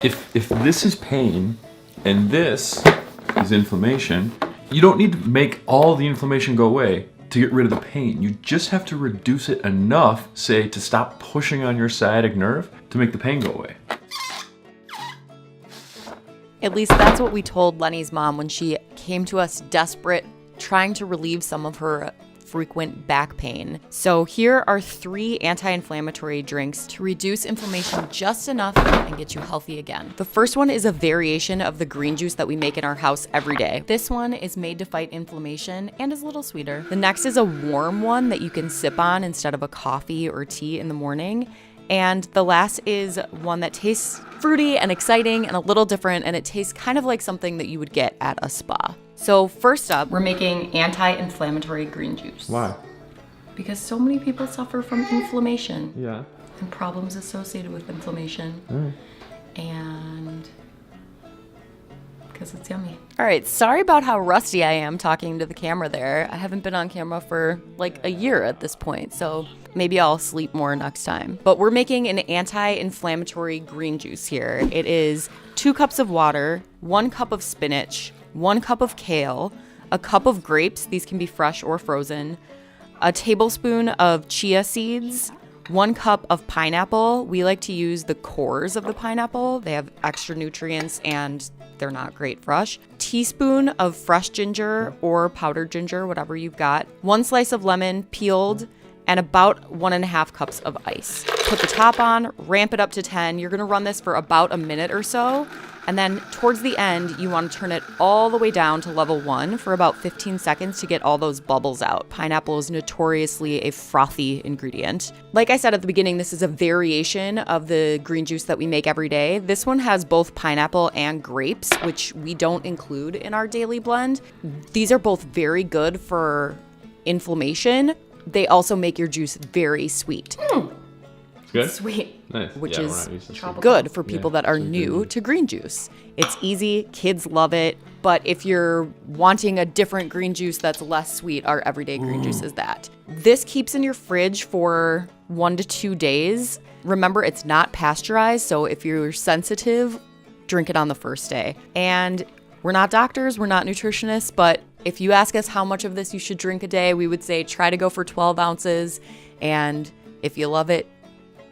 If this is pain and this is inflammation, you don't need to make all the inflammation go away to get rid of the pain. You just have to reduce it enough, say, to stop pushing on your sciatic nerve to make the pain go away. At least that's what we told Lenny's mom when she came to us desperate, trying to relieve some of her frequent back pain. So here are 3 anti-inflammatory drinks to reduce inflammation just enough and get you healthy again. The first one is a variation of the green juice that we make in our house every day. This one is made to fight inflammation and is a little sweeter. The next is a warm one that you can sip on instead of a coffee or tea in the morning. And the last is one that tastes fruity and exciting and a little different, and it tastes kind of like something that you would get at a spa. So first up, we're making anti-inflammatory green juice. Why? Because so many people suffer from inflammation. Yeah. And problems associated with inflammation. And because it's yummy. All right, sorry about how rusty I am talking to the camera there. I haven't been on camera for like a year at this point, so maybe I'll sleep more next time. But we're making an anti-inflammatory green juice here. It is 2 cups of water, 1 cup of spinach, 1 cup of kale, a cup of grapes, these can be fresh or frozen, a tablespoon of chia seeds, 1 cup of pineapple. We like to use the cores of the pineapple. They have extra nutrients and they're not great fresh. Teaspoon of fresh ginger or powdered ginger, whatever you've got. 1 slice of lemon peeled, and about 1.5 cups of ice. Put the top on, ramp it up to 10. You're gonna run this for about a minute or so. And then towards the end, you wanna turn it all the way down to level 1 for about 15 seconds to get all those bubbles out. Pineapple is notoriously a frothy ingredient. Like I said at the beginning, this is a variation of the green juice that we make every day. This one has both pineapple and grapes, which we don't include in our daily blend. These are both very good for inflammation. They also make your juice very sweet. Good? Sweet. Nice. Which Yeah, is we're not used to good for people Yeah, that are so new good. to green juice. It's easy, kids love it, but if you're wanting a different green juice that's less sweet, our everyday green juice is that. This keeps in your fridge for 1 to 2 days. Remember, it's not pasteurized, so if you're sensitive, drink it on the first day. And we're not doctors, we're not nutritionists, but if you ask us how much of this you should drink a day, we would say try to go for 12 ounces. And if you love it,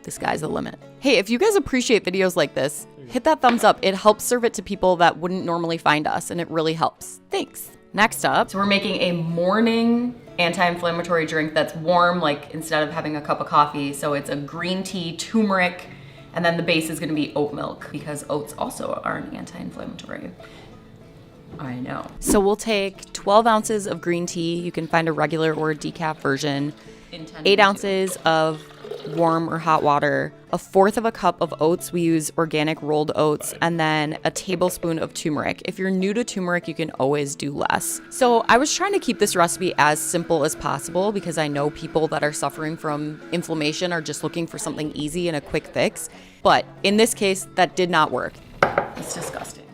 the sky's the limit. Hey, if you guys appreciate videos like this, hit that thumbs up. It helps serve it to people that wouldn't normally find us, and it really helps. Thanks. Next up, so we're making a morning anti-inflammatory drink that's warm, like instead of having a cup of coffee. So it's a green tea, turmeric, and then the base is gonna be oat milk because oats also are an anti-inflammatory. I know. So we'll take 12 ounces of green tea. You can find a regular or a decaf version. 8 ounces of warm or hot water, 1/4 of a cup of oats. We use organic rolled oats, and then a tablespoon of turmeric. If you're new to turmeric, you can always do less. So I was trying to keep this recipe as simple as possible because I know people that are suffering from inflammation are just looking for something easy and a quick fix. But in this case, that did not work. It's disgusting.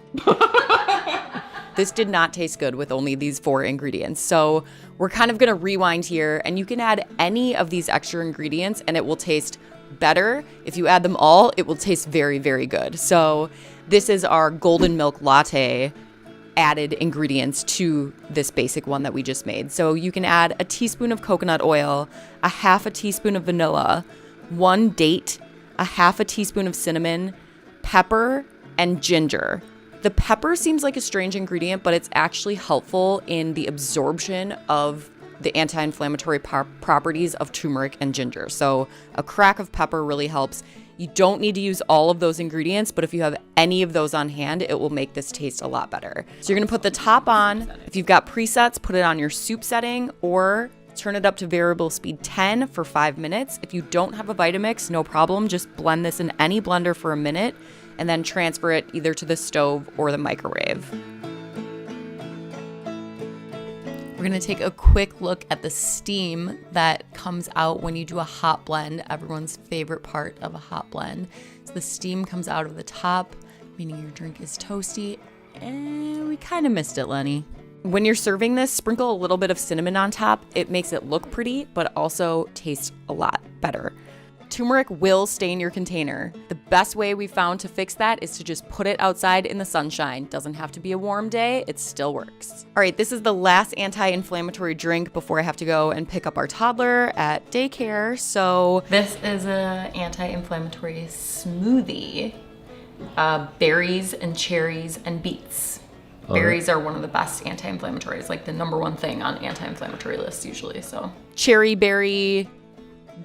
This did not taste good with only these 4 ingredients. So we're kind of gonna rewind here, and you can add any of these extra ingredients and it will taste better. If you add them all, it will taste very, very good. So this is our golden milk latte added ingredients to this basic one that we just made. So you can add a teaspoon of coconut oil, 1/2 teaspoon of vanilla, 1 date, 1/2 teaspoon of cinnamon, pepper, and ginger. The pepper seems like a strange ingredient, but it's actually helpful in the absorption of the anti-inflammatory properties of turmeric and ginger. So a crack of pepper really helps. You don't need to use all of those ingredients, but if you have any of those on hand, it will make this taste a lot better. So you're gonna put the top on. If you've got presets, put it on your soup setting or turn it up to variable speed 10 for 5 minutes. If you don't have a Vitamix, no problem. Just blend this in any blender for a minute and then transfer it either to the stove or the microwave. We're gonna take a quick look at the steam that comes out when you do a hot blend, everyone's favorite part of a hot blend. So the steam comes out of the top, meaning your drink is toasty, and we kind of missed it, Lenny. When you're serving this, sprinkle a little bit of cinnamon on top. It makes it look pretty, but also tastes a lot better. turmeric will stain your container. The best way we found to fix that is to just put it outside in the sunshine. Doesn't have to be a warm day, it still works. All right, this is the last anti-inflammatory drink before I have to go and pick up our toddler at daycare. So this is an anti-inflammatory smoothie. Berries and cherries and beets. Berries are one of the best anti-inflammatories, like the #1 thing on anti-inflammatory lists usually, so. Cherry berry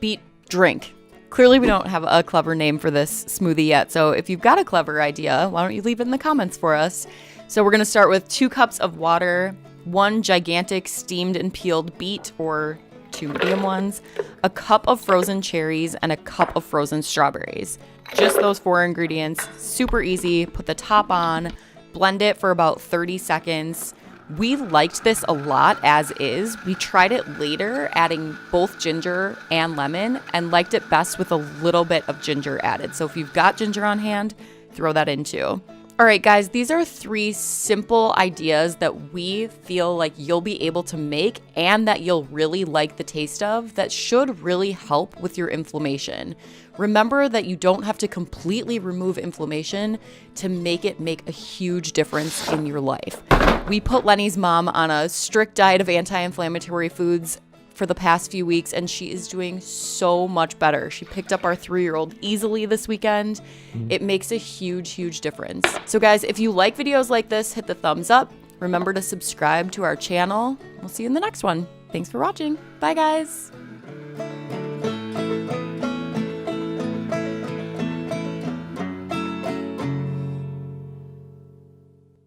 beet drink. Clearly we don't have a clever name for this smoothie yet, so if you've got a clever idea, why don't you leave it in the comments for us? So we're gonna start with 2 cups of water, 1 gigantic steamed and peeled beet, or 2 medium ones, a cup of frozen cherries, and a cup of frozen strawberries. Just those 4 ingredients, super easy. Put the top on, blend it for about 30 seconds. We liked this a lot as is. We tried it later, adding both ginger and lemon, and liked it best with a little bit of ginger added. So if you've got ginger on hand, throw that in too. All right, guys, these are 3 simple ideas that we feel like you'll be able to make and that you'll really like the taste of that should really help with your inflammation. Remember that you don't have to completely remove inflammation to make it make a huge difference in your life. We put Lenny's mom on a strict diet of anti-inflammatory foods for the past few weeks, and she is doing so much better. She picked up our 3-year-old easily this weekend. It makes a huge, huge difference. So guys, if you like videos like this, hit the thumbs up. Remember to subscribe to our channel. We'll see you in the next one. Thanks for watching. Bye, guys.